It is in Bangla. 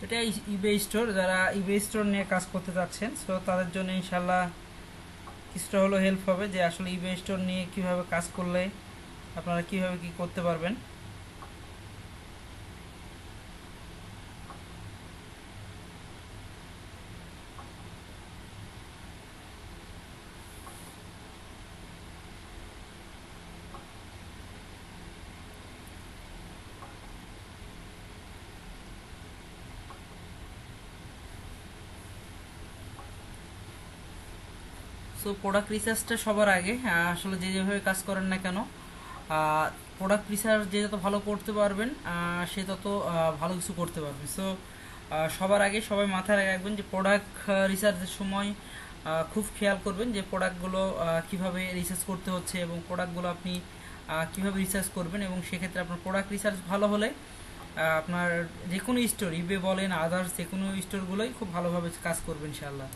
এটা ইবে স্টোর, যারা ইবে স্টোর নিয়ে কাজ করতে যাচ্ছেন সো তাদের জন্য ইনশাল্লাহ কিছুটা হলো হেল্প হবে, যে আসলে ইবে স্টোর নিয়ে কিভাবে কাজ করলে আপনারা কিভাবে কি করতে পারবেন। সো প্রোডাক্ট রিসার্চটা সবার আগে, আসলে যে যেভাবে কাজ করেন না কেন প্রোডাক্ট রিসার্চ যে যত ভালো করতে পারবেন সে তত ভালো কিছু করতে পারবে। সো সবার আগে সবাই মাথায় রাখবেন যে প্রোডাক্ট রিসার্চের সময় খুব খেয়াল করবেন যে প্রোডাক্টগুলো কিভাবে রিসার্চ করতে হচ্ছে এবং প্রোডাক্টগুলো আপনি কিভাবে রিসার্চ করবেন, এবং সেক্ষেত্রে আপনার প্রোডাক্ট রিসার্চ ভালো হলে আপনার যে কোনো স্টোর, ইবে বলেন আদার্স যে কোনো স্টোরগুলোই খুব ভালোভাবে কাজ করবেন ইনশাআল্লাহ।